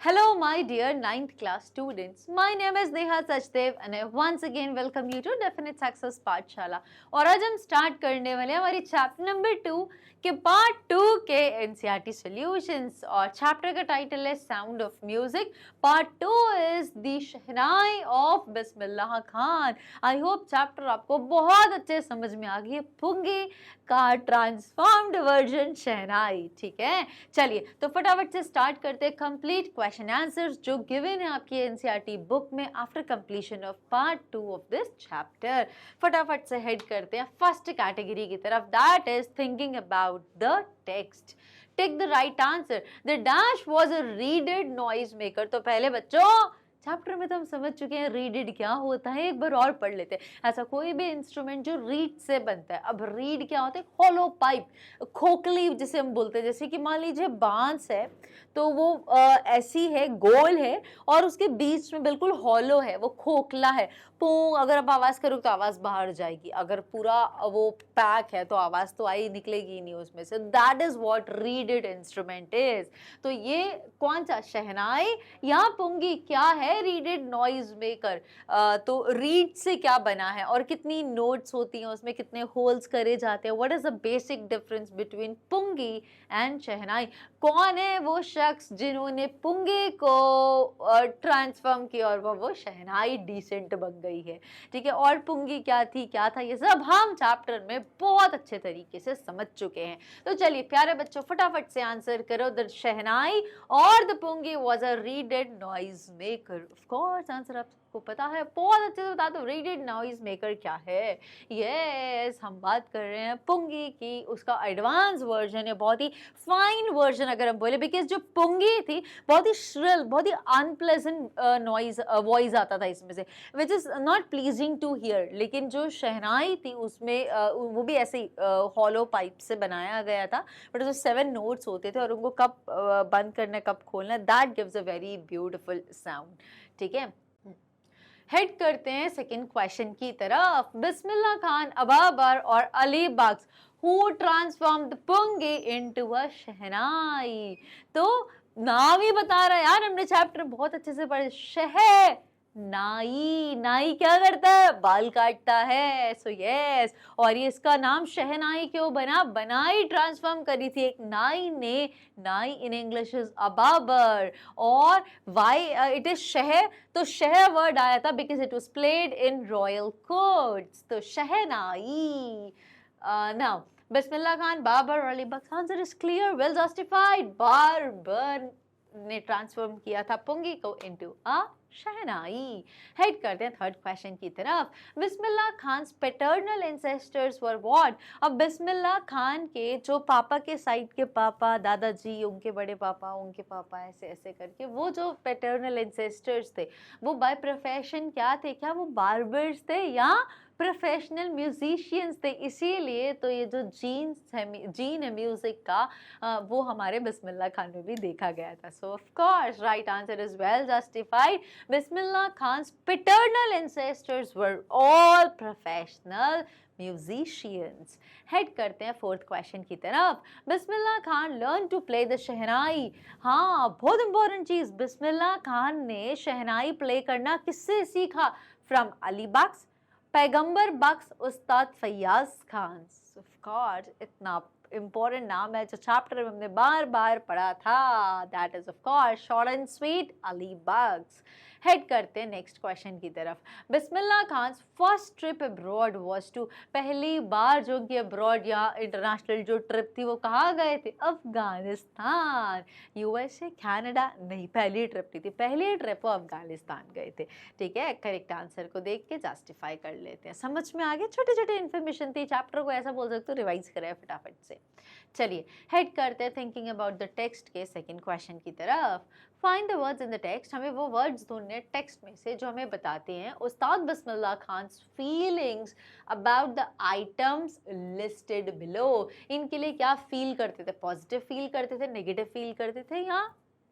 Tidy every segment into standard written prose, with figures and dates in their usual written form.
Hello, my dear 9th class students. My name is Neha Sachdev and I once again welcome you to Definite Success पाठशाला। और आज हम start करने वाले हैं हमारी चैप्टर नंबर 2 के पार्ट 2 के एनसीईआरटी सॉल्यूशंस और चैप्टर का टाइटल है sound of music. Part 2 is the shehnai of Bismillah Khan. I hope chapter आपको बहुत अच्छे समझ में आ गई है। पुंगी का ट्रांसफॉर्म्ड वर्जन शहनाई। ठीक है, चलिए तो फटाफट से स्टार्ट करते हैं कंप्लीट क्वेश्चन आंसर्स जो गिवन है आपकी एनसीईआरटी बुक में after completion of part 2 of this chapter. फटाफट से हेड करते हैं फर्स्ट कैटेगरी की तरफ, that is thinking about the text. Take the right answer. The dash was a reeded noise maker. तो पहले बच्चों चैप्टर में तो हम समझ चुके हैं रीडेड क्या होता है, एक बार और पढ़ लेते हैं। ऐसा कोई भी इंस्ट्रूमेंट जो रीड से बनता है। अब रीड क्या होता है? हॉलो पाइप, खोखली जिसे हम बोलते हैं। जैसे कि मान लीजिए बांस है तो वो ऐसी है, गोल है और उसके बीच में बिल्कुल हॉलो है, वो खोखला है। पू अगर आप आवाज करोगे तो आवाज बाहर जाएगी, अगर पूरा वो पैक है तो आवाज तो आई निकलेगी नहीं उसमें से। That is what readed instrument is. तो ये कौन सा, शहनाई या पुंगी क्या है? Readed noise maker. तो रीड से क्या बना है और कितनी नोट्स होती हैं उसमें, कितने होल्स करे जाते हैं। What is the basic difference between pungi and shehnai? कौन है वो शख्स जिन्होंने पुंगी को ट्रांसफॉर्म किया और वो शहनाई डिसेंट बन गई है। ठीक है, और पुंगी क्या थी, क्या था, ये सब हम चैप्टर में बहुत अच्छे तरीके से समझ चुके हैं। तो चलिए प्यारे बच्चों फटाफट से आंसर करो। द शहनाई और the pungi was a reeded noise maker. Of course answer आपको पता है, बहुत अच्छे से बता दो रीडेड नॉइज मेकर क्या है। यस, हम बात कर रहे हैं पुंगी की। उसका एडवांस वर्जन है, बहुत ही फाइन वर्जन अगर हम बोले, बिकॉज जो पुंगी थी बहुत ही श्रिल, बहुत ही अनप्लेजेंट नॉइज वॉइस आता था इसमें से, which is not pleasing to hear. लेकिन जो शहनाई थी उसमें वो भी ऐसे ही हॉलो पाइप से बनाया गया था, बट जो 7 नोट्स होते थे और उनको कब बंद करना कब खोलना, that gives a very beautiful sound. ठीक है, हेड करते हैं सेकंड क्वेश्चन की तरफ। बिस्मिल्लाह खान, अबाबर और अली बख्श हु ट्रांसफॉर्म्ड पुंगी इनटू अ शहनाई। तो नाम ही बता रहा है यार, हमने चैप्टर बहुत अच्छे से पढ़े। शह नाई, नाई क्या करता है? बाल काटता है। सो यस, और ये इसका नाम शहनाई क्यों बना? बनाई ट्रांसफॉर्म करी थी एक नाई ने। नाई इन इंग्लिश इज अबाबर और वाई इट इज शह। तो शह वर्ड आया था because it was played in royal courts. तो शहनाई। नाउ बिस्मिल्लाह खान, बाबर और Ali Bakhsh, answer is clear, well justified. Babur ने ट्रांसफॉर्म किया था पुंगी को इनटू अ शहनाई। हेड करते हैं थर्ड क्वेश्चन की तरफ। Bismillah Khan paternal ancestors were what? अब बिस्मिल्लाह खान के जो पापा के साइड के पापा, दादाजी, उनके बड़े पापा, उनके पापा, ऐसे ऐसे करके वो जो पैटर्नल एंसेस्टर्स थे वो बाय प्रोफेशन क्या थे? क्या वो बार्बर्स थे या प्रोफेशनल म्यूजिशियंस थे? इसीलिए तो ये जो जीन है म्यूजिक का वो हमारे बिस्मिल्लाह खान में भी देखा गया था। So of course right answer is well justified. Bismillah Khan paternal ancestors were all professional musicians. Head करते हैं फोर्थ क्वेश्चन की तरफ। Bismillah Khan learn to play the shehnai. हाँ, बहुत इंपॉर्टेंट चीज, बिस्मिल्लाह खान ने शहनाई प्ले करना किससे सीखा? फ्रॉम अली बख्श, पैगंबर बख्श, उस्ताद फैयाज खान। ऑफ कोर्स इतना इंपॉर्टेंट नाम है जो चैप्टर में हमने बार बार पढ़ा था, that is of course short and sweet Ali Bakhsh. Head करते हैं नेक्स्ट क्वेश्चन की तरफ। Bismillah Khan first trip abroad was to, पहली बार जो कि अब्रॉड या इंटरनेशनल जो ट्रिप थी वो कहाँ गए थे? अफगानिस्तान। यूएसए, कनाडा नहीं, पहली ट्रिप नहीं थी, पहली ट्रिप वो अफगानिस्तान गए थे। ठीक है, करेक्ट आंसर को देख के जस्टिफाई कर लेते हैं। समझ में आ गया, छोटे छोटे इन्फॉर्मेशन थी, चैप्टर को ऐसा बोल सकते हो रिवाइज करें फटाफट से। चलिए हेड करते हैं थिंकिंग अबाउट द टेक्स्ट के सेकंड क्वेश्चन की तरफ। Find the words in the text. हमें वो वर्ड्स ढूंढने टेक्स्ट में से जो हमें बताते हैं Ustad Bismillah Khan feelings about the items listed below. इनके लिए क्या फील करते थे? पॉजिटिव फील करते थे, नेगेटिव फील करते थे, या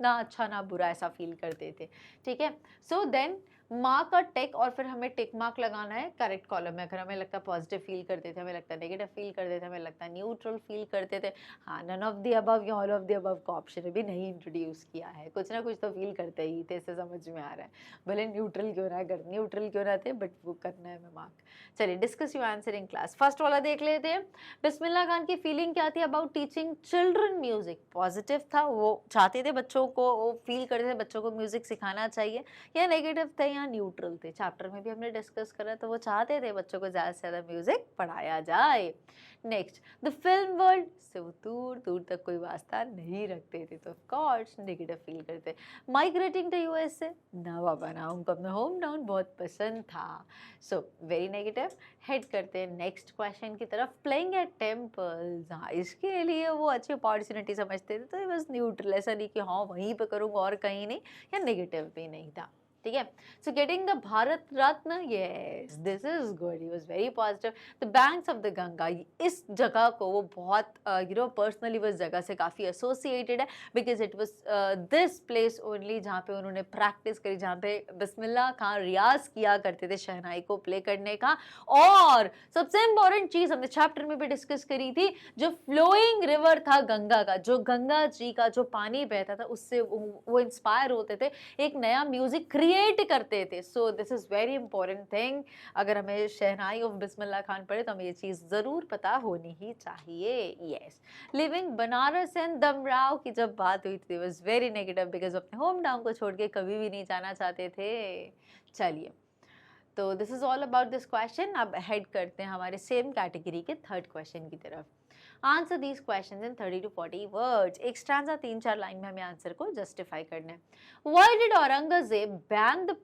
ना अच्छा ना बुरा ऐसा फील करते थे? ठीक है, सो देन माँ का टिक और फिर हमें टिक मार्क लगाना है करेक्ट कॉलम में। अगर हमें लगता है पॉजिटिव फील करते थे, हमें लगता है नेगेटिव फील करते थे, हमें लगता है न्यूट्रल फील करते थे, हाँ नन ऑफ द अबव या ऑल ऑफ द अबव का ऑप्शन भी नहीं इंट्रोड्यूस किया है। कुछ ना कुछ तो फील करते ही थे, इससे समझ में आ रहा है, भले न्यूट्रल क्यों ना थे, बट वो करना है हमें मार्क। चलिए discuss your answer in class. First वाला देख लेते हैं। बिस्मिल्लाह खान की फीलिंग क्या थी about teaching children music? Positive था, वो चाहते थे बच्चों को, वो फील करते थे बच्चों को म्यूजिक सिखाना चाहिए, या नेगेटिव थे या न्यूट्रल थे? चैप्टर में भी हमने डिस्कस करा, तो वो चाहते थे बच्चों को ज़्यादा से ज़्यादा म्यूजिक पढ़ाया जाए। नेक्स्ट, द फिल्म वर्ल्ड से वो दूर दूर तक कोई वास्ता नहीं रखते थे, तो ऑफ कोर्स नेगेटिव फील करते। माइग्रेटिंग टू यूएसए, ना बाबा ना, उनको अपना होम टाउन बहुत पसंद था, सो वेरी नेगेटिव। हेड करते हैं नेक्स्ट क्वेश्चन की तरफ। प्लेइंग एट टेम्पल्स, हाँ इसके लिए वो अच्छी अपॉर्चुनिटी समझते थे, तो ये बस न्यूट्रल, ऐसा नहीं कि हाँ वहीं पे करूँगा और कहीं नहीं, या नेगेटिव भी नहीं था, ठीक है। So getting the Bharat Ratna, yes this is good, he was very positive. The banks of the Ganga, इस जगह को वो बहुत पर्सनली वो इस जगह से काफ़ी एसोसिएटेड है, because it was this place only जहाँ पे उन्होंने प्रैक्टिस करी, जहाँ पे बिस्मिल्लाह खान रियाज किया करते थे शहनाई को प्ले करने का। और सबसे इम्पोर्टेंट चीज़ हमने चैप्टर में भी डिस्कस करी थी, जो फ्लोइंग रिवर था गंगा का, जो गंगा जी का जो पानी बहता था, उससे वो इंस्पायर होते थे, एक नया म्यूजिक क्रिएट करते थे। सो this is very important thing. अगर हमें शहनाई ऑफ बिस्मिल्लाह खान पढ़े तो हमें ये चीज़ ज़रूर पता होनी ही चाहिए। यस, लिविंग बनारस एंड दमराव की जब बात हुई थी, वाज वेरी नेगेटिव, बिकॉज अपने होम टाउन को छोड़ के कभी भी नहीं जाना चाहते थे। चलिए, तो this is all about this question. अब हेड करते हैं हमारे सेम कैटेगरी के थर्ड क्वेश्चन की तरफ। Answer these questions in 30 to 40 words. एक स्टैंजा 3-4 लाइन में हमें आंसर को जस्टिफाई करना है। Why did Aurangzeb ban the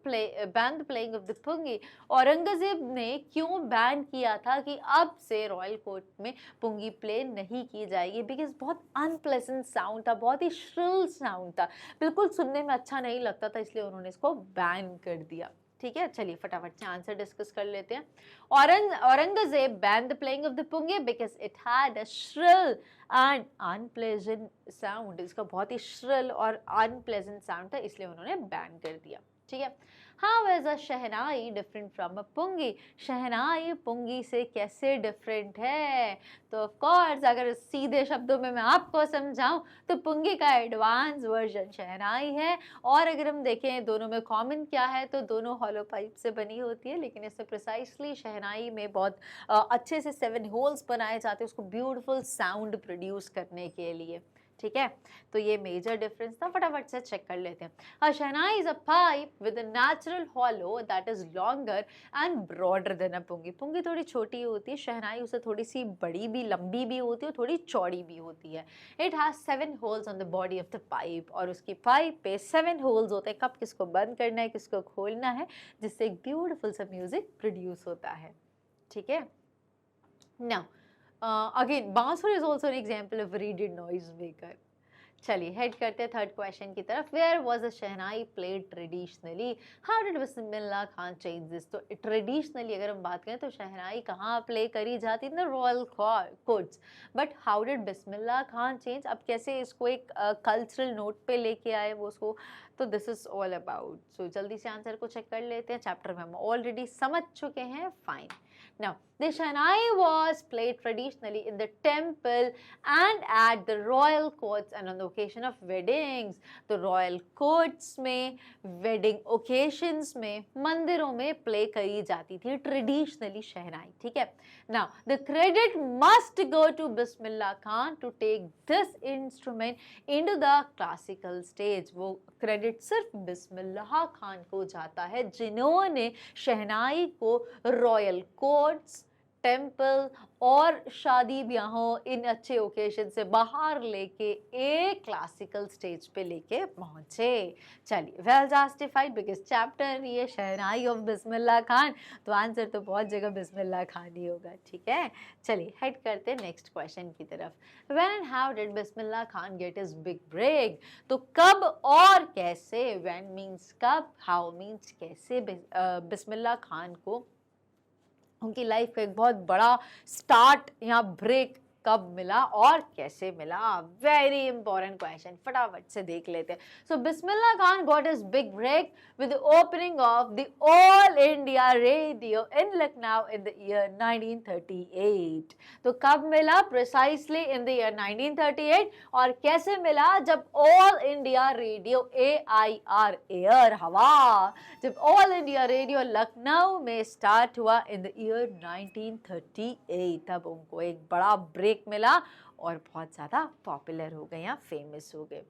playing of the पुंगी? Aurangzeb ने क्यों बैन किया था कि अब से रॉयल कोर्ट में पुंगी प्ले नहीं की जाएगी? बिकॉज बहुत अनप्लेजेंट साउंड था, बहुत ही श्रिल साउंड था, बिल्कुल सुनने में अच्छा नहीं लगता था, इसलिए उन्होंने इसको बैन कर दिया। ठीक है, चलिए फटाफट से आंसर डिस्कस कर लेते हैं। Aurangzeb ban the playing of the pungi because it had a shrill and unplesant sound. इसका बहुत ही श्रिल और अनप्लेजेंट साउंड था, इसलिए उन्होंने बैन कर दिया। ठीक है। How is a shehnai different from a pungi? Shehnai pungi से कैसे डिफरेंट है? तो ऑफ कोर्स अगर सीधे शब्दों में मैं आपको समझाऊं तो पुंगी का एडवांस वर्जन शहनाई है। और अगर हम देखें दोनों में कॉमन क्या है, तो दोनों हॉलो पाइप से बनी होती है, लेकिन इससे प्रिसाइसली शहनाई में बहुत अच्छे से 7 होल्स बनाए जाते हैं उसको ब्यूटीफुल साउंड प्रोड्यूस करने के लिए। ठीक है, तो ये मेजर डिफरेंस था। फटाफट से चेक कर लेते हैं। A shehnai is a pipe with a natural hollow that is longer and broader than a पुंगी। पुंगी थोड़ी छोटी होती है, शहनाई उससे थोड़ी सी बड़ी भी, लंबी भी होती है, थोड़ी चौड़ी भी होती है। It has 7 holes on the body of the pipe, और उसकी पाइप पे 7 होल्स होते हैं। कब किसको बंद करना है, किसको खोलना है, जिससे एक ब्यूटीफुल सा म्यूजिक प्रोड्यूस होता है। ठीक है, now again bansuri is also an example of reeded noise maker. चलिए हेड करते हैं थर्ड क्वेश्चन की तरफ। Where was a shehnai played traditionally? How did Bismillah Khan change this? तो ट्रेडिशनली अगर हम बात करें तो शहनाई कहाँ प्ले करी जाती थी? Royal courts. But how did Bismillah Khan change? अब कैसे इसको एक कल्चरल नोट पे लेके आए वो उसको, तो दिस इज ऑल अबाउट। सो जल्दी से आंसर को चेक कर लेते हैं। चैप्टर में हम ऑलरेडी समझ चुके हैं, fine. Now, the Shahnai was played traditionally in the temple and at the royal courts and on the occasion of weddings. तो royal courts में, wedding occasions में, मंदिरों में play करी जाती थी traditionally शहनाई। ठीक है। Now, the credit must go to Bismillah Khan to take this instrument into the classical stage. वो क्रेडिट सिर्फ बिस्मिल्लाह खान को जाता है, जिन्होंने शहनाई को रॉयल कोर्ट्स, टेम्पल और शादी ब्याहों, इन अच्छे ओकेजन से बाहर लेके एक क्लासिकल स्टेज पे लेके पहुंचे। चलिए, वेल जस्टिफाइड, बिकॉज चैप्टर ये शहनाई ऑफ बिस्मिल्लाह खान, तो आंसर तो बहुत जगह बिस्मिल्लाह खान ही होगा। ठीक है, चलिए हेड करते हैं नेक्स्ट क्वेश्चन की तरफ। When and how did Bismillah Khan get his big break? तो कब और कैसे? व्हेन मीन्स कब, हाउ मीन्स कैसे बिस्मिल्लाह खान को उनकी लाइफ का एक बहुत बड़ा स्टार्ट या ब्रेक कब मिला और कैसे मिला? वेरी इंपॉर्टेंट क्वेश्चन, फटाफट से देख लेते हैं. So Bismillah Khan got his big break with the opening of the All India Radio in Lucknow in the year 1938. तो कब मिला? Precisely in the year 1938. और कैसे मिला? जब All India Radio AIR air हवा, जब All India Radio लखनऊ में स्टार्ट हुआ in the year 1938, तब उनको एक बड़ा ब्रेक मिला और बहुत ज़्यादा पॉपुलर हो गए या फेमस हो गए.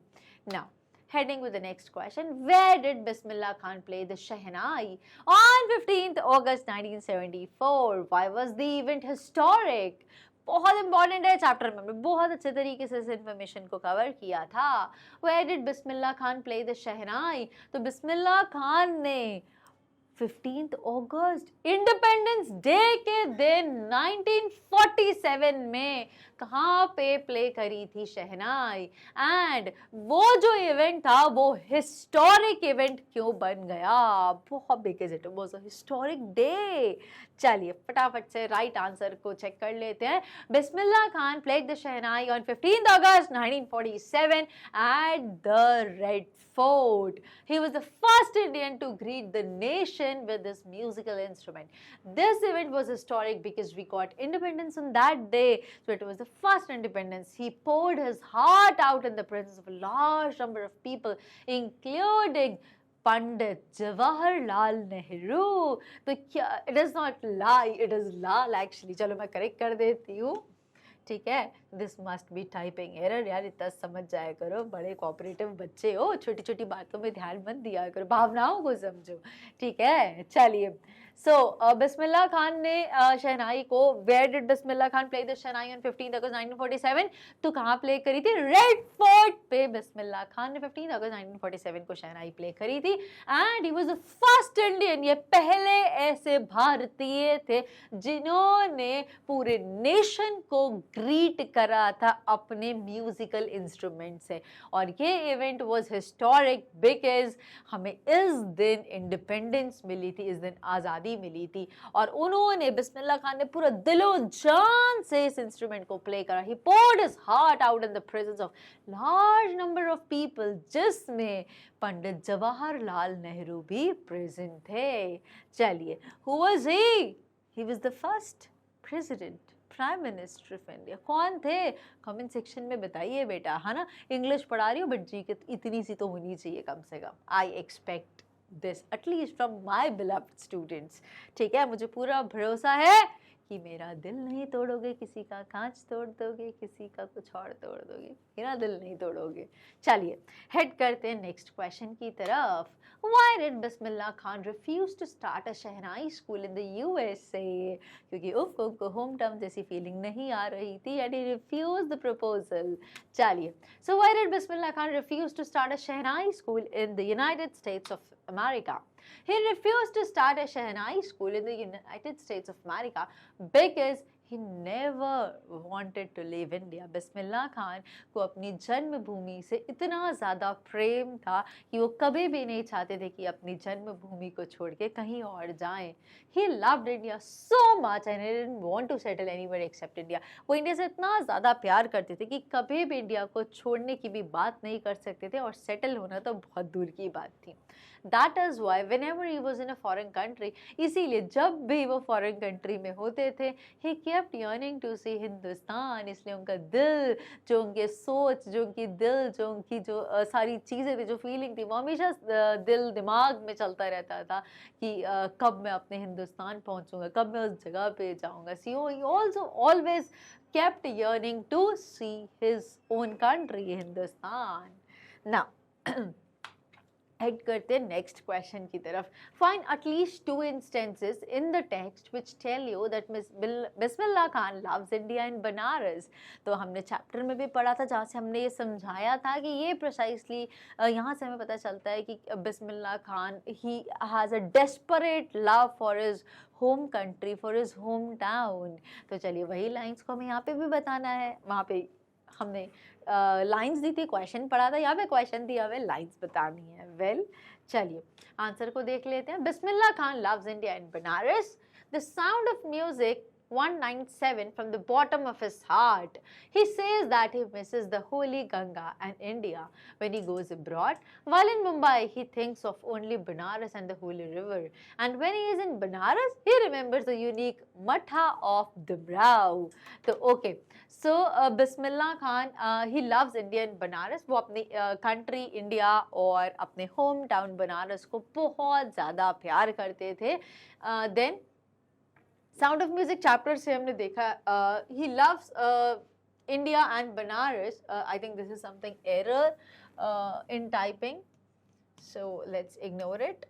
Now heading with the next question, where did Bismillah Khan play the Shehnai on 15th August 1974? Why was the event historic? बहुत इंपॉर्टेंट है, चैप्टर में हमने बहुत अच्छे तरीके से इस इन्फॉर्मेशन को कवर किया था. Where did Bismillah Khan play the Shehnai? तो बिस्मिल्लाह खान ने 15th अगस्त इंडिपेंडेंस डे के दिन 1947 में कहाँ पे प्ले करी थी शहनाई. एंड वो जो इवेंट था वो हिस्टोरिक इवेंट क्यों बन गया? बहुत big it was a historic day. चलिए फटाफट से राइट आंसर को चेक कर लेते हैं. Bismillah Khan played the shehnai on 15th August 1947 at the Red Fort. He was the first Indian to greet the nation with this musical instrument. This event was historic because we got independence on that day. So it was the first independence. He poured his heart out in the presence of a large number of people, including Pandit Jawaharlal Nehru. तो क्या, it is not lie, it is lal actually. चलो मैं correct कर देती हूँ. ठीक है, this must be typing error. यार इतना समझ जाया करो, बड़े कोऑपरेटिव बच्चे हो, छोटी छोटी बातों में ध्यान मत दिया करो, भावनाओं को समझो. ठीक है, चलिए. सो बिस्मिल्लाह खान ने शहनाई को, where did Bismillah Khan play the shehnai on 15th August 1947? तो कहाँ प्ले करी थी? रेड फोर्ट पे बिस्मिल्लाह खान ने 15th August 1947 को शहनाई प्ले करी थी. And he was the first Indian, ये पहले ऐसे भारतीय थे जिन्होंने पूरे नेशन को ग्रीट करा था अपने म्यूजिकल इंस्ट्रूमेंट से. और ये इवेंट वाज हिस्टोरिक बिकॉज हमें इस दिन इंडिपेंडेंस मिली थी, इस दिन आज़ादी मिली थी. और उन्होंने, बिस्मिल्लाह खान ने पूरा दिलो जान से इस इंस्ट्रूमेंट को प्ले करा. ही poured his heart out in the presence of large number of people, जिसमें पंडित जवाहरलाल नेहरू भी प्रेजेंट थे. चलिए, who was he? He was the first president, prime minister of India. कौन थे? कमेंट सेक्शन में बताइए बेटा, है ना. इंग्लिश पढ़ा रही हो बट जी के इतनी सी तो होनी चाहिए कम से कम. I expect this at least from my beloved students. ठीक है, मुझे पूरा भरोसा है कि मेरा दिल नहीं तोड़ोगे, किसी का कांच तोड़ दोगे, किसी का कुछ और तोड़ दोगे, मेरा दिल नहीं तोड़ोगे. चलिए हेड करते हैं नेक्स्ट क्वेश्चन की तरफ. Why did Bismillah Khan refuse to start a Shehnai school in the USA? क्योंकि उनको होम टाउन जैसी फीलिंग नहीं आ रही थी and he refused the proposal. चलिए, so why did Bismillah Khan refuse to start a Shehnai school in the United States of America? He refused to start a Shehnai school in the United States of America because he never wanted to leave India. Bismillah Khan को अपनी जन्मभूमि से इतना ज़्यादा प्रेम था कि वो कभी भी नहीं चाहते थे कि अपनी जन्मभूमि को छोड़ के कहीं और जाएं. He loved India so much and he didn't want to settle anywhere except India. वो इंडिया से इतना ज़्यादा प्यार करते थे कि कभी भी इंडिया को छोड़ने की भी बात नहीं कर सकते थे और सेटल होना तो बहुत दूर की बात थी. That is why whenever he was in a foreign country, इसीलिए जब भी वो फॉरेन कंट्री में होते थे, he kept yearning to see Hindustan. इसलिए उनका दिल, जो उनके सोच, जो उनकी दिल, जो उनकी जो सारी चीज़ें थी, जो फीलिंग थी, वो हमेशा दिल दिमाग में चलता रहता था कि कब मैं अपने हिंदुस्तान पहुंचूंगा, कब मैं उस जगह पे जाऊंगा. So he also always kept yearning to see his own country, Hindustan. Now head करते हैं नेक्स्ट क्वेश्चन की तरफ. Find at least 2 instances in the text which tell you that Bismillah Khan loves India and Banaras. तो हमने चैप्टर में भी पढ़ा था जहाँ से हमने ये समझाया था कि ये प्रिसाइसली यहाँ से हमें पता चलता है कि Bismillah Khan he has a desperate love for his home country, for his hometown. तो चलिए वही लाइंस को हमें यहाँ पे भी बताना है. वहाँ पे हमने लाइंस दी थी, क्वेश्चन पढ़ा था, यहाँ पे क्वेश्चन दिया हुआ है, लाइंस बतानी है. वेल चलिए आंसर को देख लेते हैं. Bismillah Khan loves India and Banaras. The sound of music 197 from the bottom of his heart. He says that he misses the holy Ganga and India when he goes abroad. While in Mumbai, he thinks of only Banaras and the holy river. And when he is in Banaras, he remembers the unique Matha of Dumrao. So, okay. So, Bismillah Khan, he loves India and Banaras. वो अपनी country India और अपने home town Banaras को बहुत ज़्यादा प्यार करते थे. Then Sound of Music chapter से हमने देखा he loves India and Banaras. I think this is something error in typing, so let's ignore it.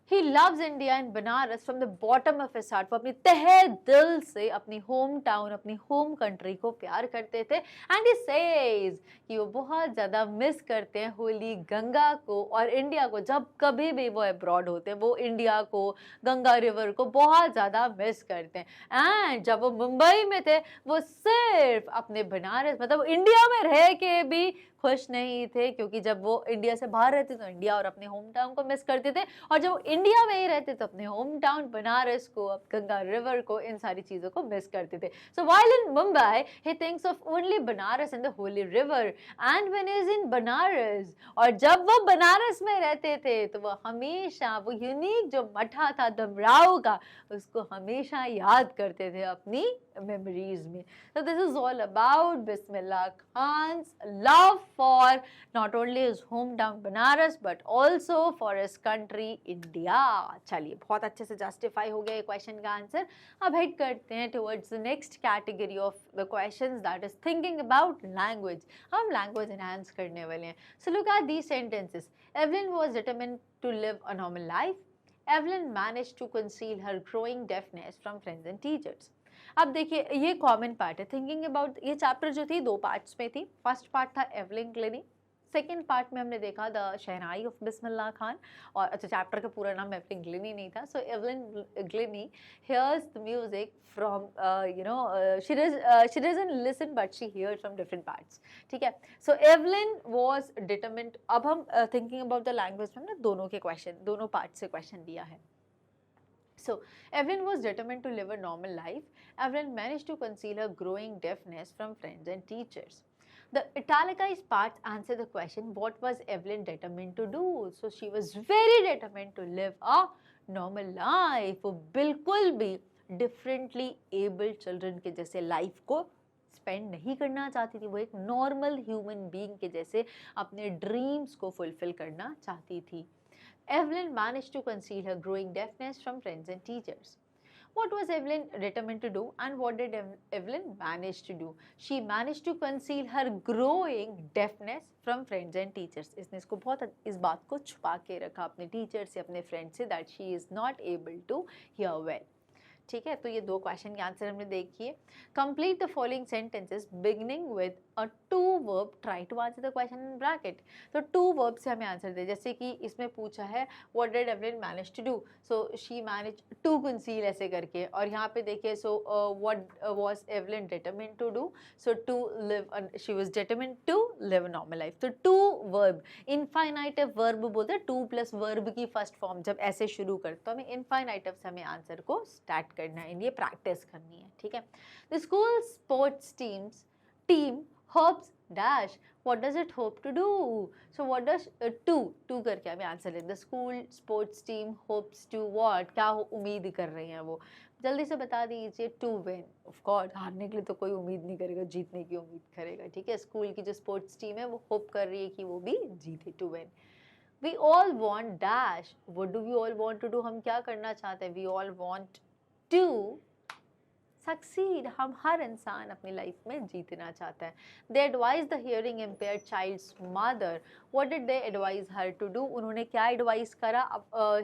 He loves India and Banaras from the bottom of his heart. वो अपनी तहे दिल से अपनी home town, अपनी होम कंट्री को प्यार करते थे. एंड ही सेज कि वो बहुत ज़्यादा मिस करते हैं होली गंगा को और इंडिया को. जब कभी भी वो अब्रॉड होते हैं, वो इंडिया को, गंगा रिवर को बहुत ज़्यादा मिस करते हैं. एंड जब वो मुंबई में थे, वो सिर्फ अपने बनारस, मतलब इंडिया में रह के भी खुश नहीं थे, क्योंकि जब वो इंडिया से बाहर रहते तो इंडिया और अपने होम टाउन को मिस करते थे, और जब वो इंडिया में ही रहते तो अपने होम टाउन बनारस को, गंगा रिवर को, इन सारी चीज़ों को मिस करते थे. सो while in Mumbai he thinks of only Banaras and the Holi river. And when he is in Banaras, और जब वो बनारस में रहते थे तो वो हमेशा वो यूनिक जो मठा था डमराव का, उसको हमेशा याद करते थे अपनी memories में. So this is all about Bismillah Khan's love for not only his hometown Banaras but also for his country India. चलिए, बहुत अच्छे से justify हो गया ये question का आंसर. अब head करते हैं towards the next category of the questions, that is thinking about language. हम language enhance करने वाले हैं. So look at these sentences. Evelyn was determined to live a normal life. Evelyn managed to conceal her growing deafness from friends and teachers. अब देखिए, ये common part है. Thinking about, ये chapter जो थी 2 पार्ट्स में थी. फर्स्ट पार्ट था एवलिन ग्लिनी, सेकेंड पार्ट में हमने देखा the shehnai of Bismillah Khan. और अच्छा, चैप्टर का पूरा नाम एवलिन ग्लिनी नहीं था. सो Evelyn ग्लिनी hears the music from she doesn't listen but she hears from different parts. ठीक है. So Evelyn was determined. अब हम thinking about the language में ना दोनों के क्वेश्चन, दोनों पार्ट से क्वेश्चन दिया है. So, Evelyn was determined to live a normal life. Evelyn managed to conceal her growing deafness from friends and teachers. The italicized parts answer the question, what was Evelyn determined to do? So, she was very determined to live a normal life. वो बिल्कुल भी differently abled children के जैसे life को spend नहीं करना चाहती थी. वो एक normal human being के जैसे अपने dreams को fulfill करना चाहती थी. Evelyn managed to conceal her growing deafness from friends and teachers. What was Evelyn determined to do and what did Evelyn manage to do? She managed to conceal her growing deafness from friends and teachers. इसने इसको बहुत इस बात को छुपा के रखा अपने टीचर से, अपने फ्रेंड से, that she is not able to hear well. ठीक है. तो ये 2 क्वेश्चन के आंसर हमने देखिए. Complete the following sentences beginning with a to verb. Try to answer the question in bracket. तो 2 वर्ब से हमें आंसर दे. जैसे कि इसमें पूछा है what did Evelyn manage to do. So she manage to conceal ऐसे करके. और यहाँ पे देखिए, so what was Evelyn determined to do. So to live, she was determined to live a normal life. तो 2 वर्ब, इनफाइनाइटिव वर्ब बोलते हैं. 2 plus verb की फर्स्ट फॉर्म जब ऐसे शुरू करते तो हमें इनफाइनाइटिव से हमें आंसर को स्टार्ट करना है, ये प्रैक्टिस करनी है. ठीक है. The school sports team hopes dash. What does it hope to do. So what does to करके हमें आंसर लें. The school sports team hopes to what, क्या उम्मीद कर रहे हैं वो, जल्दी से बता दीजिए. To win. ऑफ कोर्स हारने के लिए तो कोई उम्मीद नहीं करेगा, जीतने की उम्मीद करेगा. ठीक है. स्कूल की जो स्पोर्ट्स टीम है वो होप कर रही है कि वो भी जीते. To win. We all want dash. What do we all want to do? हम क्या करना चाहते हैं? We all want to succeed. हम हर इंसान अपनी लाइफ में जीतना चाहता है. They advise the hearing impaired child's mother. What did they advise her to do? उन्होंने क्या एडवाइस करा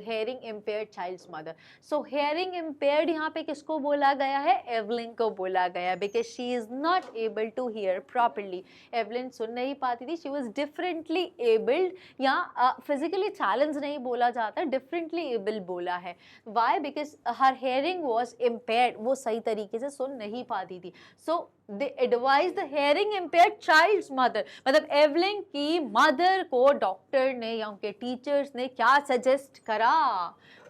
hearing impaired child's mother. So hearing impaired यहाँ पे किसको बोला गया है? एवलिन को बोला गया, because she is not able to hear properly. Evelyn सुन नहीं पाती थी. She was differently abled. यहाँ physically challenged नहीं बोला जाता, differently able बोला है. Why? Because her hearing was impaired. वो सही तरीके से सुन नहीं पाती थी. So they advise the hearing impaired child's mother, मतलब एवलिन की मदर को डॉक्टर ने या उनके टीचर्स ने क्या सजेस्ट करा,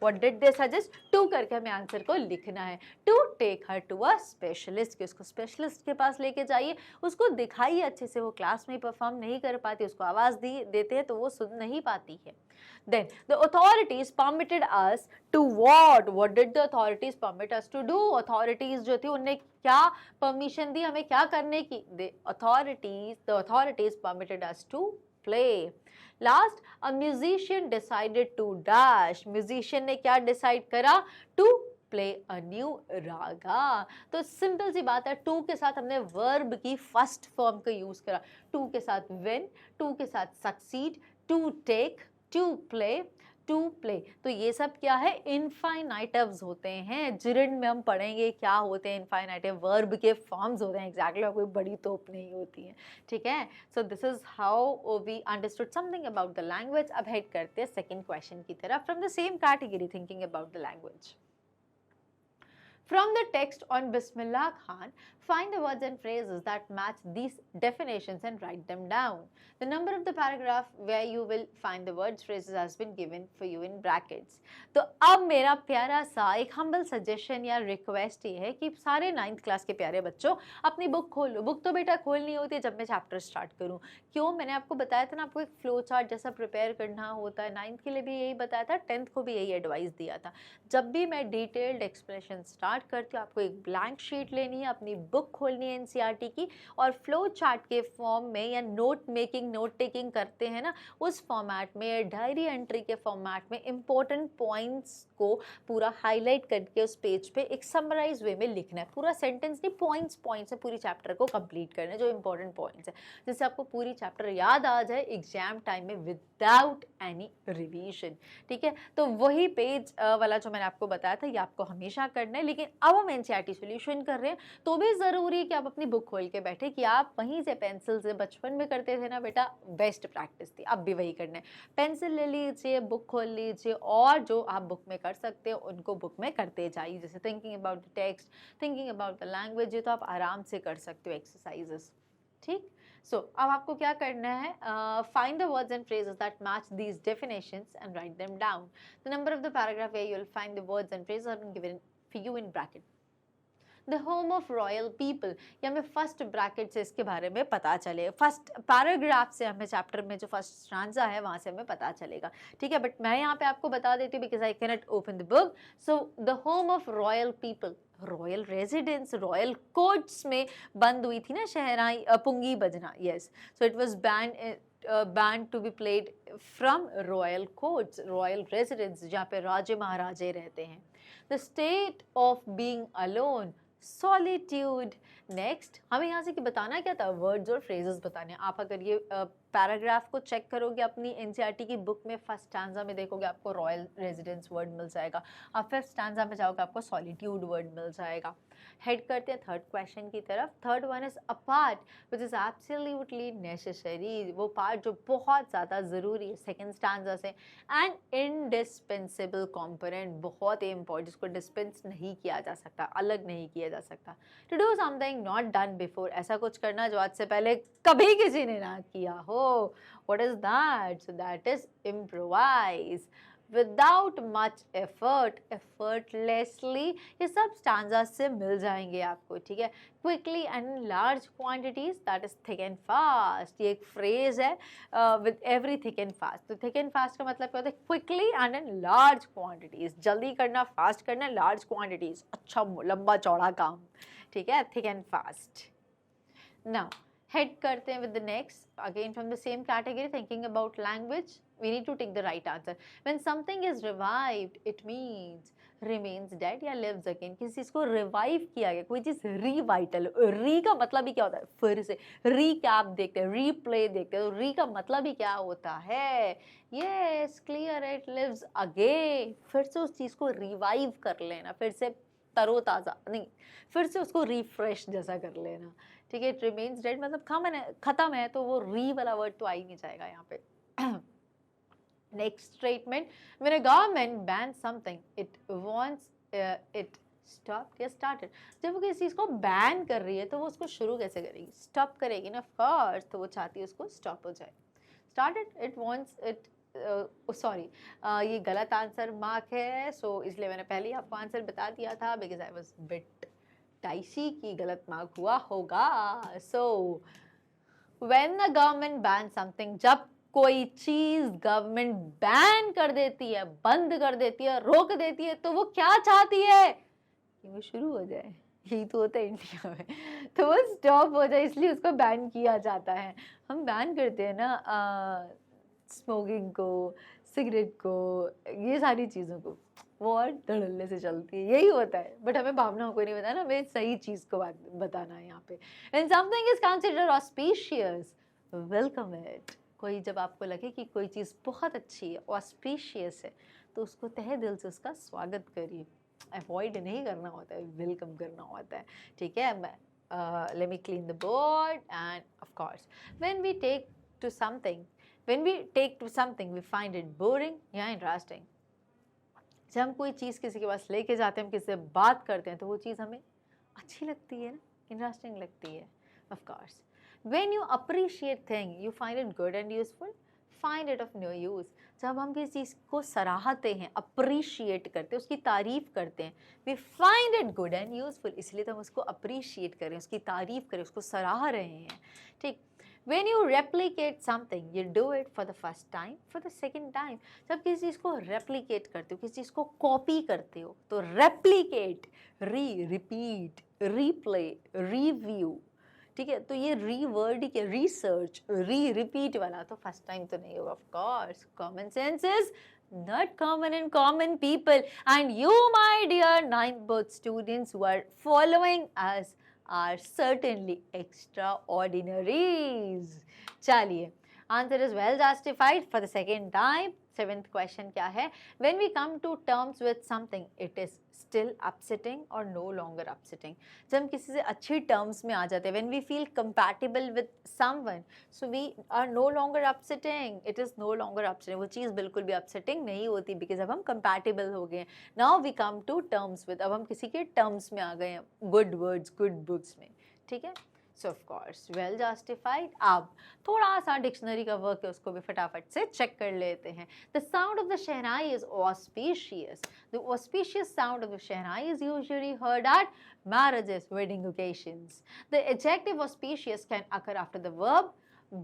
what did they suggest, to करके हमें आंसर को लिखना है, to take her to a specialist, कि उसको स्पेशलिस्ट के पास लेके जाइए, उसको दिखाइए अच्छे से, वो क्लास में परफॉर्म नहीं कर पाती, उसको आवाज देते हैं तो वो सुन नहीं पाती है। Then the authorities permitted us to what? What did the authorities permit us to do? Authorities जो थी उनने क्या permission दी हमें क्या करने की? The authorities permitted us to play. Last, a musician decided to dash. Musician ने क्या decide करा? To play a new raga. तो सिंपल सी बात है, टू के साथ हमने वर्ब की फर्स्ट फॉर्म का यूज करा, टू के साथ win, टू के साथ succeed, to take, to play, तो ये सब क्या है, इनफाइनाइटिव्स होते हैं। जिरंड में हम पढ़ेंगे क्या होते हैं इनफाइनाइटिव, वर्ब के फॉर्म्स होते हैं एग्जैक्टली, कोई बड़ी तोप नहीं होती है, ठीक है। So this is how we understood something about the language. अब हेड करते हैं सेकंड क्वेश्चन की तरफ, from the same category, thinking about the language. From the text on Bismillah Khan, find the words and phrases that match these definitions and write them down. The number of the paragraph where you will find the words phrases has been given for you in brackets. तो अब मेरा प्यारा सा एक humble suggestion या request ये है कि सारे 9th क्लास के प्यारे बच्चों अपनी बुक खोलो। बुक तो बेटा खोलनी होती है जब मैं चैप्टर स्टार्ट करूँ, क्यों, मैंने आपको बताया था ना, आपको एक फ्लो चार्ट जैसा प्रिपेयर करना होता है, 9th के लिए भी यही बताया था, 10th को भी यही एडवाइस दिया था। जब भी मैं डिटेल्ड एक्सप्लेनेशन स्टार्ट करती हूँ, आपको एक ब्लैंक शीट लेनी है, अपनी बुक खोलनी है एनसीईआरटी की, और फ्लो चार्ट के फॉर्म में या नोट टेकिंग करते हैं ना, उस फॉर्मेट में, डायरी एंट्री के फॉर्मेट में इंपॉर्टेंट पॉइंट्स को पूरा हाईलाइट करके उस पेज पे एक समराइज वे में लिखना है। पूरा सेंटेंस नहीं, पॉइंट्स से पूरी चैप्टर को कंप्लीट करना है, जो इंपॉर्टेंट पॉइंट्स है, जिससे आपको पूरी चैप्टर याद आ जाए एग्जाम टाइम में विदाउट एनी रिवीजन, ठीक है। तो वही पेज वाला जो मैंने आपको बताया था, ये आपको हमेशा करना है। लेकिन अब हम एनसीईआरटी सॉल्यूशन कर रहे हैं तो भी ज़रूरी है कि आप अपनी बुक खोल के बैठे, कि आप वहीं से पेंसिल से, बचपन में करते थे ना बेटा, बेस्ट प्रैक्टिस थी, अब भी वही करना है। पेंसिल ले लीजिए, बुक खोल लीजिए, और जो आप बुक में कर सकते हो उनको बुक में करते जाइए, जैसे thinking about the text, thinking about the language, ये तो आप आराम से कर सकते हो एक्सरसाइजेस, ठीक। सो अब आपको क्या करना है, find the words and phrases that match these definitions and write them down. The number of the paragraph where you will find the words and phrases are given for you in bracket. The home of royal people, ये हमें first bracket से इसके बारे में पता चले, first paragraph से हमें चैप्टर में जो फर्स्ट स्ट्रांजा है वहाँ से हमें पता चलेगा, ठीक है। बट मैं यहाँ पे आपको बता देती हूँ because I can not open the book. So the home of royal people, royal residence, royal courts में बंद हुई थी ना शहनाई पुंगी बजना, yes. So it was banned to be played from royal courts, royal residence, जहाँ पे राजे महाराजे रहते हैं। The state of being alone, solitude. Next हमें यहाँ से कि बताना क्या था, वर्ड्स और फ्रेजेस बताने। आप अगर ये पैराग्राफ को चेक करोगे अपनी एनसीईआरटी की बुक में, फर्स्ट स्टैंजा में देखोगे आपको रॉयल रेजिडेंस वर्ड मिल जाएगा, आप फिफ्थ स्टैंजा में जाओगे आपको सॉलिट्यूड वर्ड मिल जाएगा। हेड करते हैं थर्ड क्वेश्चन की तरफ। Third one is a part which is absolutely necessary, वो पार्ट जो बहुत ज़्यादा ज़रूरी है सेकेंड स्टैंजा से, एंड इंडिस्पेंसिबल कॉम्पोनेंट, बहुत ही इंपॉर्टेंट, जिसको डिस्पेंस नहीं किया जा सकता, अलग नहीं किया जा सकता। To do something not done before, ऐसा कुछ करना जो आज से पहले कभी किसी ने ना किया हो। What is that? So that is improvise, without much effort, effortlessly, ये सब स्टैंजा से मिल जाएंगे आपको, ठीक है। Quickly and in large quantities, that is thick and fast, ये एक फ्रेज है, with every thick and fast. तो थिक एंड फास्ट का मतलब क्या होता है, quickly and in large quantities, जल्दी करना, फास्ट करना, लार्ज क्वांटिटीज, अच्छा लंबा चौड़ा काम, ठीक है, thick and fast. Now head करते हैं with the next, again from the same category, thinking about language, we need to take the right answer. When something is revived, it means remains dead या lives again, किसी चीज़ को revive किया गया, कोई चीज़ revital, री का मतलब ही क्या होता है, फिर से, recap देखते हैं, replay देखते हैं, तो री का मतलब ही क्या होता है, yes clear, it lives again, फिर से उस चीज़ को revive कर लेना, फिर से तरोताज़ा नहीं, फिर से उसको रिफ्रेश जैसा कर लेना, ठीक है। इट रिमेन्स डेड मतलब खत्म है, तो वो री वाला वर्ड तो आ ही नहीं जाएगा यहाँ पे। Next statement, when a government ban something it wants it stop या स्टार्टेड। जब वो किसी चीज़ को बैन कर रही है तो वो उसको शुरू कैसे करेगी, स्टॉप करेगी ना, ऑफ कोर्स। तो वो चाहती है उसको स्टॉप हो जाए। Started, it wants it, sorry, ये गलत आंसर मार्क है, सो इसलिए मैंने पहले ही आपको आंसर बता दिया था, बिकॉज आई वाज बिट टाइशी की गलत मार्क हुआ होगा। So when the government ban something, जब कोई चीज गवर्नमेंट बैन कर देती है, बंद कर देती है, रोक देती है, तो वो क्या चाहती है कि वो शुरू हो जाए। यही तो होता है इंडिया में, तो वो स्टॉप हो जाए, इसलिए उसको बैन किया जाता है। हम बैन करते हैं ना स्मोकिंग को, सिगरेट को, ये सारी चीज़ों को, वो और धड़ल्ले से चलती है, यही होता है। बट हमें भावनाओं को नहीं बताना, हमें सही चीज़ को बताना है यहाँ पे। When something is considered auspicious, welcome it। कोई जब आपको लगे कि कोई चीज़ बहुत अच्छी है, ऑस्पिशियस है, तो उसको तहे दिल से उसका स्वागत करिए। अवॉइड नहीं करना होता है, वेलकम करना होता है, ठीक है। Let me clean the board and of course when we take to something, when we take to something we find it boring या interesting। जब हम कोई चीज़ किसी के पास लेके जाते हैं, हम किसी से बात करते हैं, तो वो चीज़ हमें अच्छी लगती है ना, इंटरेस्टिंग लगती है, of course. when you appreciate thing you find it good and useful, find it of no use। जब हम किसी चीज़ को सराहते हैं, अप्रिशिएट करते हैं, उसकी तारीफ करते हैं, we find it good and useful, इसलिए तो हम उसको अप्रिशिएट करें, उसकी तारीफ करें, उसको सराह रहे हैं, ठीक। When you replicate something, you do it for the first time, for the second time। जब किसी चीज़ को replicate करते हो, किसी चीज़ को copy करते हो, तो replicate, repeat, replay, review, ठीक है। तो ये रीवर्ड के रिसर्च, रिपीट वाला तो फर्स्ट टाइम तो नहीं होगा, of course. Common sense is not common in common people, and you my dear 9th board students who are following us are certainly extraordinaries। चलिए, answer is well justified for the second time। 7th question क्या है? When we come to terms with something, it is still upsetting or no longer upsetting। जब हम किसी से अच्छी terms में आ जाते हैं, when we feel compatible with someone, so we are no longer upsetting, it is no longer upsetting। वो चीज़ बिल्कुल भी upsetting नहीं होती, because अब हम compatible हो गए हैं। Now we come to terms with, अब हम किसी के टर्म्स में आ गए हैं, good words, good books में, ठीक है। So of course well justified। अब थोड़ा सा डिक्शनरी का वर्क है, उसको भी फटाफट से चेक कर लेते हैं। The sound of the shehnai is auspicious। The auspicious sound of the shehnai is usually heard at marriages, wedding occasions। The adjective auspicious can occur after the verb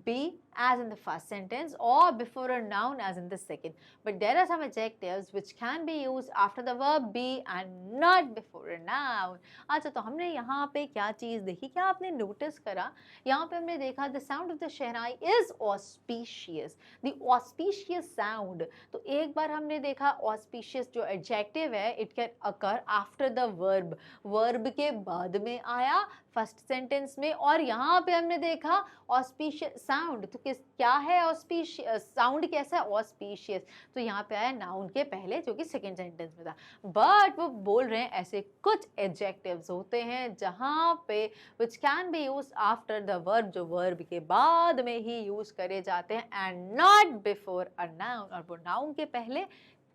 be as in the first sentence or before a noun as in the second, but there are some adjectives which can be used after the verb be and not before a noun। अच्छा, तो हमने यहाँ पे क्या चीज़ देखी, क्या आपने notice करा? यहाँ पे हमने देखा the sound of the shehnai is auspicious, the auspicious sound। तो एक बार हमने देखा auspicious जो adjective है, it can occur after the verb, verb के बाद में आया फर्स्ट सेंटेंस में। और यहाँ पे हमने देखा ऑस्पिशियस साउंड, तो क्या है ऑस्पिशियस साउंड, कैसा है ऑस्पिशियस, तो यहाँ पे आया नाउन के पहले, जो कि सेकंड सेंटेंस में था। बट वो बोल रहे हैं ऐसे कुछ एडजेक्टिव्स होते हैं जहाँ पे which can be use after the verb, जो वर्ब के बाद में ही यूज करे जाते हैं, and not before a noun, और वो नाउन के पहले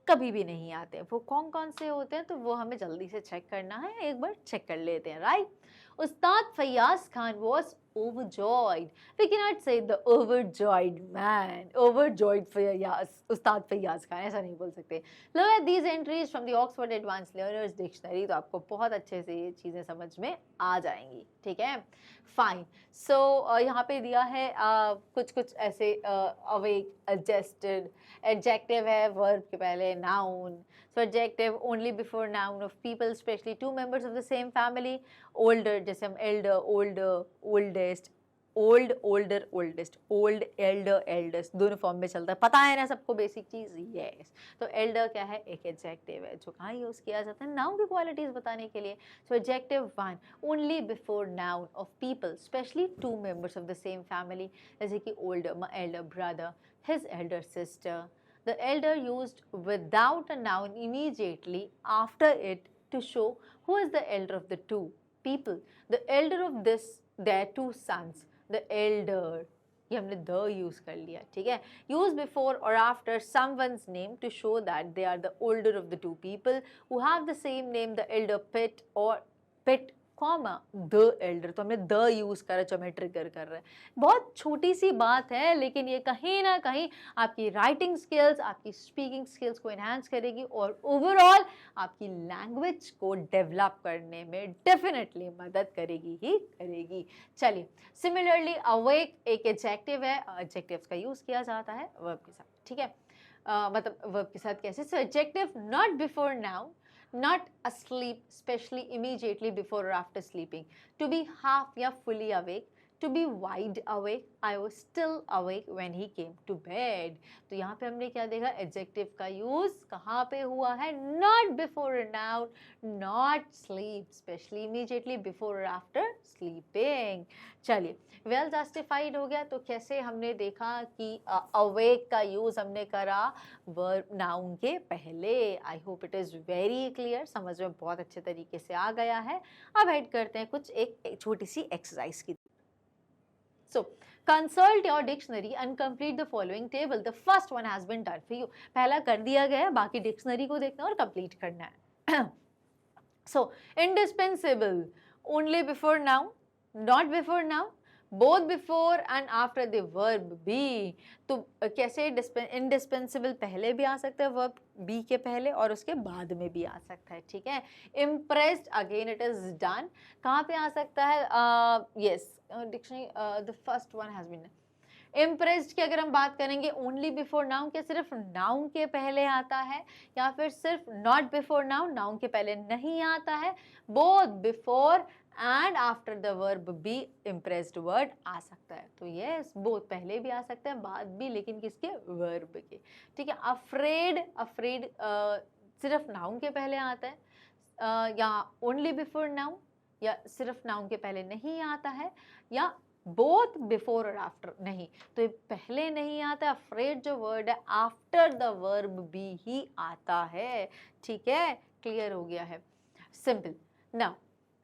कभी भी नहीं आते। वो कौन कौन से होते हैं, तो वो हमें जल्दी से चेक करना है, एक बार चेक कर लेते हैं, right. Ustad Fayyaz Khan was overjoyed। We cannot say the overjoyed man, overjoyed Fayyaz, Ustad Fayyaz Khan, ऐसा नहीं बोल सकते। Look at these entries from the Oxford Advanced Learners Dictionary, तो आपको बहुत अच्छे से ये चीज़ें समझ में आ जाएंगी, ठीक है, फाइन। सो यहाँ पे दिया है कुछ कुछ ऐसे अवेक, adjusted, adjective है वर्ब के पहले, noun, so adjective only before noun of people, especially two members of the same family, older जैसे हम elder, older, oldest, old, older, oldest, old, elder, eldest, दोनों फॉर्म में चलता है, पता है ना सबको बेसिक चीज़, यस। तो elder क्या है, एक एडजेक्टिव है जो कहाँ यूज़ किया जाता है, नाउन की क्वालिटीज़ बताने के लिए। So adjective 1 only before noun of people, especially to members of the same family, जैसे कि older, my elder brother, his elder sister. The elder used without a noun immediately after it to show who is the elder of the two people. The elder of this, their two sons, the elder, ये हमने the use कर लिया, ठीक है। Use before और after someone's name to show that they are the older of the two people who have the same name, the elder Pitt और Pitt comma the Elder. तो हमने द यूज करा जो हमें ट्रिगर कर रहा है। बहुत छोटी सी बात है, लेकिन ये कहीं ना कहीं आपकी राइटिंग स्किल्स, आपकी स्पीकिंग स्किल्स को एनहांस करेगी और ओवरऑल आपकी लैंग्वेज को डेवलप करने में डेफिनेटली मदद करेगी ही करेगी। चलिए, सिमिलरली अवेक एक एडजेक्टिव है, एडजेक्टिव्स का यूज किया जाता है वर्ब के साथ, ठीक है। मतलब वर्ब के साथ कैसे? So adjective not before noun, not asleep, especially immediately before or after sleeping, to be half या fully awake, to be wide awake, I was still awake when he came to bed। तो यहाँ पे हमने क्या देखा? Adjective का use कहाँ पे हुआ है? not before a noun, not sleep, especially immediately before or after sleeping। चलिए, वेल जस्टिफाइड हो गया। तो कैसे हमने देखा कि अवेक का यूज हमने करा वर्ब नाउन के पहले। I hope it is very clear, समझ में बहुत अच्छे तरीके से आ गया है। अब हेड करते हैं कुछ एक छोटी सी एक्सरसाइज की। So, consult your dictionary and complete the following table. The first one has been done for you. पहला कर दिया गया है, बाकी डिक्शनरी को देखना और कंप्लीट करना है। So, indispensable, only before noun, not before noun, both before and after the verb be। तो कैसे indispensable पहले भी आ सकता है verb be के पहले और उसके बाद में भी आ सकता है, ठीक है। impressed again it is done, कहाँ पे आ सकता है? yes, dictionary the first one has been। Impressed की अगर हम बात करेंगे ओनली बिफोर नाउन के सिर्फ नाउन के पहले आता है, या फिर सिर्फ नॉट बिफोर नाउन, नाउन के पहले नहीं आता है, both before and after the verb be impressed word आ सकता है। तो यस, बोथ पहले भी आ सकता है, बाद भी, लेकिन किसके? वर्ब के, ठीक है। अफ्रेड, अफ्रेड सिर्फ नाउन के पहले आता है, या ओनली बिफोर नाउन, या सिर्फ नाउन के पहले नहीं आता है, या बोथ बिफोर और आफ्टर नहीं। तो ये पहले नहीं आता, अफ्रेड जो वर्ड है आफ्टर द वर्ब बी ही आता है, ठीक है। क्लियर हो गया है, simple. Now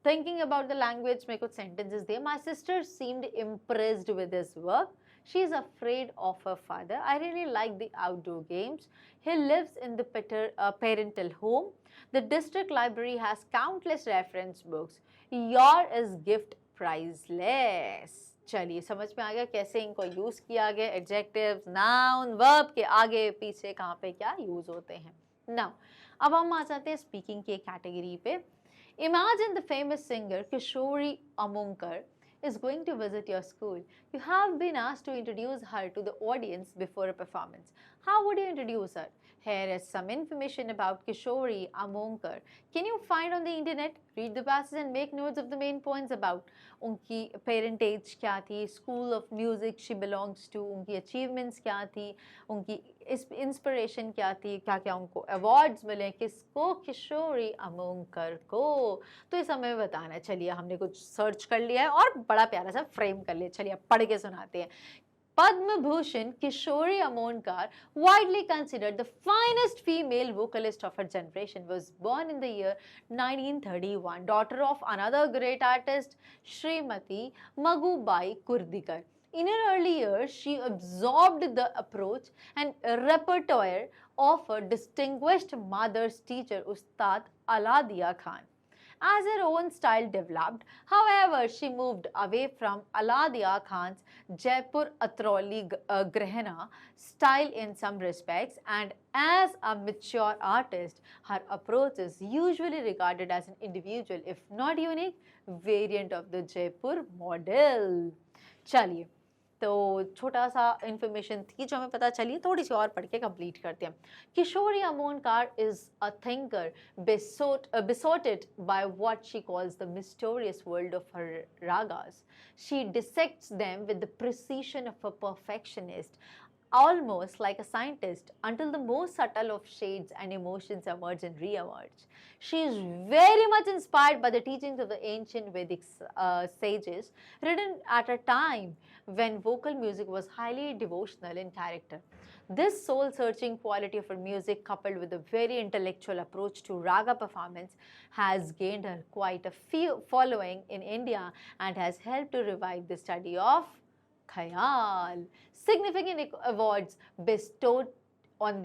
thinking about the language में कुछ सेंटेंसेस दिए। My sister seemed impressed with his work, she is afraid of her father, I really like the outdoor games, he lives in the parental home, the district library has countless reference books, your is gift priceless। चलिए, समझ में आ गया कैसे इनको use किया गया। Adjectives, noun, verb के आगे पीछे कहाँ पे क्या यूज होते हैं। नाउ अब हम आ जाते हैं स्पीकिंग की कैटेगरी पे। Imagine the famous singer Kishori Amonkar is going to visit your school. You have been asked to introduce her to the audience before a performance. How would you introduce her? Here is some information about Kishori Amonkar. Can you find on the internet? Read the passage and make notes of the main points about उनकी parentage क्या थी, school of music she belongs to, उनकी achievements क्या थी, उनकी inspiration क्या थी, क्या क्या उनको अवार्ड्स मिले, किसको? किशोरी अमोंकर को। तो इस हमें बताना है। चलिए, हमने कुछ सर्च कर लिया है और बड़ा प्यारा सा फ्रेम कर लिया। चलिए अब पढ़ के सुनाते हैं। Padma Bhushan Kishori Amonkar, widely considered the finest female vocalist of her generation, was born in the year 1931, daughter of another great artist, Srimati Magubai Kurdikar. In her early years, she absorbed the approach and repertoire of her distinguished mother's teacher, Ustad Aladia Khan. As her own style developed, however, she moved away from Aladia Khan's Jaipur Atroli Grahana style in some respects, and as a mature artist, her approach is usually regarded as an individual, if not unique, variant of the Jaipur model. चलिए, तो छोटा सा information थी जो हमें पता चली, थोड़ी सी और पढ़ के कंप्लीट करते हैं। Kishori Amonkar is a thinker besotted by what she calls the mysterious world of her ragas. She dissects them with the precision of a perfectionist, almost like a scientist, until the most subtle of shades and emotions emerge and re-emerge. She is very much inspired by the teachings of the ancient Vedic sages, written at a time when vocal music was highly devotional in character. This soul-searching quality of her music, coupled with a very intellectual approach to raga performance, has gained her quite a few following in India and has helped to revive the study of Khayal. Significant awards bestowed on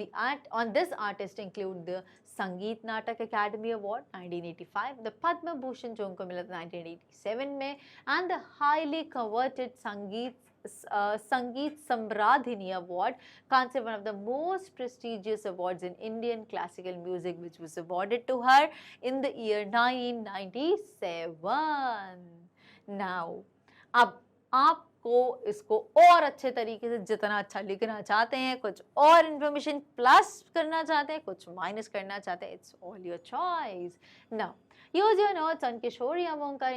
this artist include the Sangeet Natak Academy Award 1985, the Padma Bhushan जो उनको मिला था 1987 में, and the highly coveted Sangeet Samradhini Award, considered one of the most prestigious awards in Indian classical music, which was awarded to her in the year 1997. Now, अब आपको इसको और अच्छे तरीके से जितना अच्छा लिखना चाहते हैं, कुछ और इन्फॉर्मेशन प्लस करना चाहते हैं, कुछ माइनस करना चाहते हैं, it's all your choice. Now use your notes on Kishori Amonkar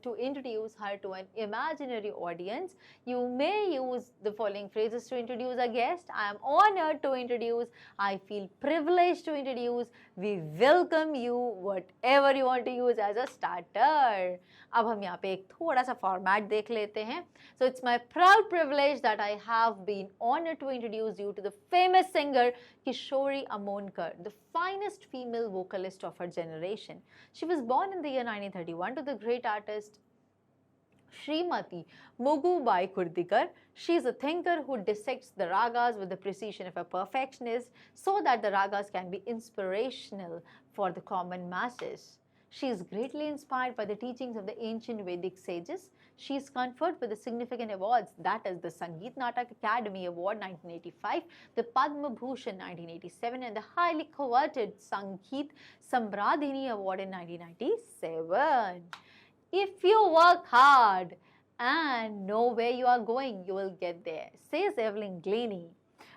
to introduce her to an imaginary audience. You may use the following phrases to introduce a guest. I am honored to introduce. I feel privileged to introduce. We welcome you. Whatever you want to use as a starter. अब हम यहाँ पे एक थोड़ा सा format देख लेते हैं. So it's my proud privilege that I have been honored to introduce you to the famous singer Kishori Amonkar, the finest female vocalist of her generation. She was born in the year 1931 to the great artist Srimati Mogubai Kurdikar. She is a thinker who dissects the ragas with the precision of a perfectionist so that the ragas can be inspirational for the common masses. She is greatly inspired by the teachings of the ancient Vedic sages. She is conferred with the significant awards, that is the Sangeet Natak Academy Award 1985, the Padma Bhushan 1987, and the highly coveted Sangeet Samradhini Award in 1997. If you work hard and know where you are going, you will get there, says Evelyn Glennie.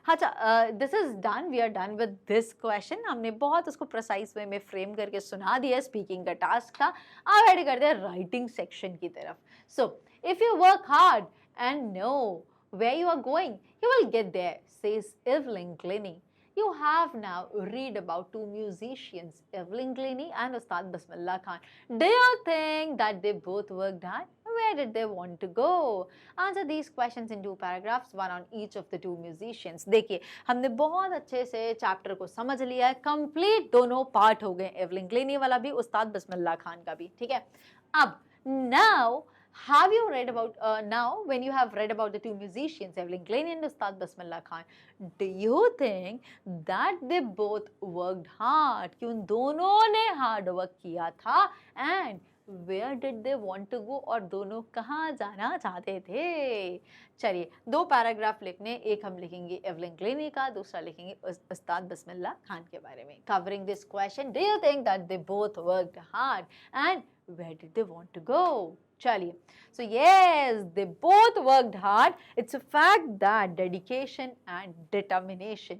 अच्छा, this is done. We are done with this question. हमने बहुत उसको precise वे में frame करके सुना दिया. Speaking का task था. अब ऐड करते हैं राइटिंग सेक्शन की तरफ. So if you work hard and know where you are going, you will get there, says Evelyn Glennie. You have now read about two musicians, Evelyn Glennie and Ustad Bismillah Khan. Do you think that they both worked hard? Where did they want to go? Answer these questions in 2 paragraphs, one on each of the 2 musicians. देखिए, हमने बहुत अच्छे से chapter को समझ लिया है. Complete दोनों पार्ट हो गए. एवलिन ग्लेनी वाला भी, उस्ताद बिस्मिल्लाह खान का भी. ठीक है. अब now have you read about now when you have read about the 2 musicians, Evelyn Glennie and Ustad Bismillah Khan, do you think that they both worked hard? कि उन दोनों ने हार्ड वर्क किया था. And where did they want to go? और दोनों कहाँ जाना चाहते थे. चलिए 2 पैराग्राफ लिखने. एक हम लिखेंगे एवलिन ग्लेनी का, दूसरा लिखेंगे उस्ताद बिस्मिल्लाह खान के बारे में. Covering this question, do you think that they both worked hard and where did they want to go? Chaliye. So yes, they both worked hard. It's a fact that dedication and determination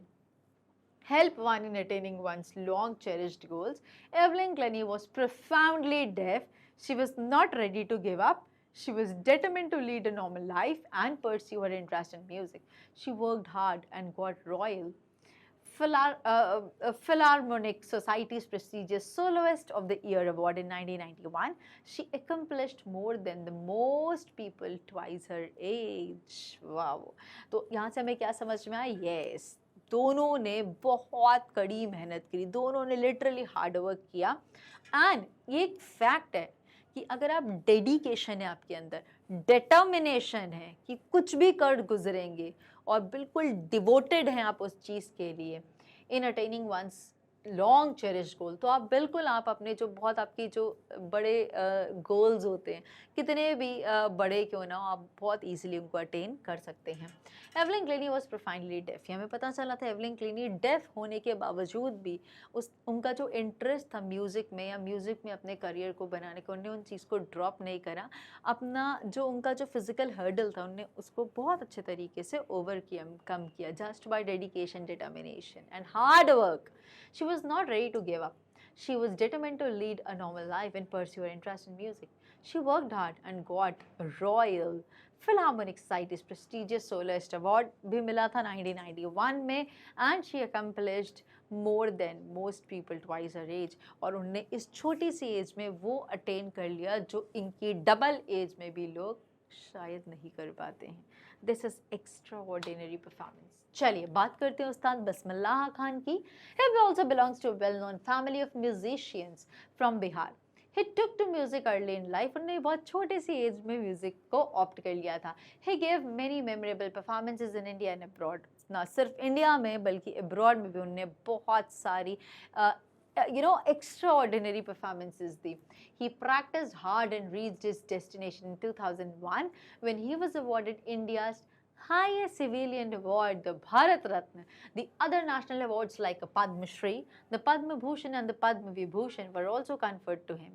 help one in attaining one's long cherished goals. Evelyn Glennie was profoundly deaf. She was not ready to give up. She was determined to lead a normal life and pursue her interest in music. She worked hard and got Royal Philharmonic Society's prestigious Soloist of the Year award in 1991. She accomplished more than the most people twice her age. Wow. तो यहाँ से हमें क्या समझ में आया? Yes, दोनों ने बहुत कड़ी मेहनत की. दोनों ने लिटरली हार्ड वर्क किया. एंड ये एक फैक्ट है कि अगर आप डेडिकेशन है आपके अंदर, डिटर्मिनेशन है कि कुछ भी कर गुजरेंगे और बिल्कुल डिवोटेड हैं आप उस चीज़ के लिए, इन अटेनिंग वंस लॉन्ग चेरिश गोल, तो आप बिल्कुल आप अपने जो बहुत आपकी जो बड़े गोल्स होते हैं, कितने भी बड़े क्यों ना हो, आप बहुत इजीली उनको अटेन कर सकते हैं. Evelyn Glennie was profoundly deaf. हमें पता चला था एवलिन ग्लेनी डेफ होने के बावजूद भी उनका जो इंटरेस्ट था म्यूज़िक में या म्यूज़िक में अपने करियर को बनाने का, उन्होंने उन चीज़ को ड्रॉप नहीं करा. अपना जो उनका जो फिज़िकल हर्डल था उन्होंने उसको बहुत अच्छे तरीके से ओवरकम किया, just by dedication, determination and hard work. She was not ready to give up. She was determined to lead a normal life and pursue her interest in music. She worked hard and got a Royal Philharmonic Society's prestigious Soloist Award भी मिला था 1991 में. And she accomplished more than most people twice her age. और उन्होंने इस छोटी सी as में वो अटेन कर लिया जो इनकी डबल एज में भी लोग शायद नहीं कर पाते हैं. This is extraordinary performance. चलिए बात करते हैं उस्ताद बिस्मिल्लाह खान की. He also belongs to a well-known family of musicians from Bihar. He took to music early in life. उन्होंने बहुत छोटे सी एज में म्यूजिक को ऑप्ट कर लिया था. He gave many memorable performances in India and abroad. ना सिर्फ इंडिया में बल्कि अब्रॉड में भी उन्होंने बहुत सारी extraordinary performances the. He practiced hard and reached his destination in 2001 when he was awarded India's highest civilian award, the Bharat Ratna. The other national awards like Padma Shri, the Padma Bhushan and the Padma Vibhushan were also conferred to him.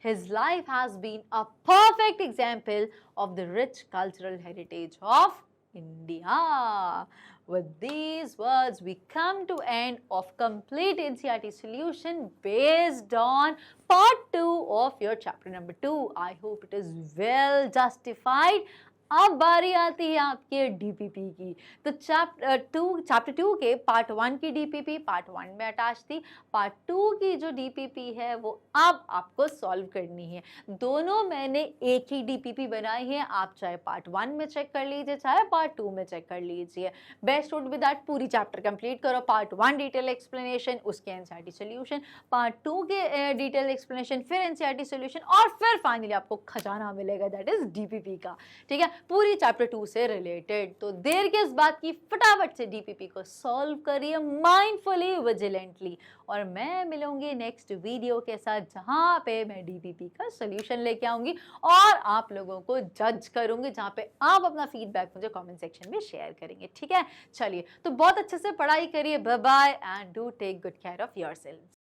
His life has been a perfect example of the rich cultural heritage of India. With these words, we come to end of complete NCERT solution based on part 2 of your chapter number 2. I hope it is well justified. अब बारी आती है आपके DPP की. तो chapter 2 के part 1 की DPP part 1 में अटैच थी. पार्ट 2 की जो डीपीपी है वो अब आपको सॉल्व करनी है. दोनों मैंने एक ही डीपीपी बनाई है. आप चाहे पार्ट 1 में चेक कर लीजिए चाहे पार्ट 2 में चेक कर लीजिए. बेस्ट वुड बी दैट पूरी चैप्टर कंप्लीट करो. पार्ट 1 डिटेल एक्सप्लेनेशन, उसके एनसीईआरटी सॉल्यूशन, पार्ट 2 के डिटेल एक्सप्लेनेशन, फिर एनसीईआरटी सॉल्यूशन और फिर फाइनली आपको खजाना मिलेगा दैट इज डीपीपी का. ठीक है, पूरी चैप्टर 2 से रिलेटेड. तो देर किस बात की, फटाफट से डीपीपी को सॉल्व करिए माइंडफुली, विजिलेंटली. और मैं मिलूंगी नेक्स्ट वीडियो के साथ जहां पे मैं डीपीपी का सॉल्यूशन लेके आऊंगी और आप लोगों को जज करूंगी, जहां पे आप अपना फीडबैक मुझे कमेंट सेक्शन में शेयर करेंगे. ठीक है, चलिए तो बहुत अच्छे से पढ़ाई करिए. Bye bye and do take good care of yourself.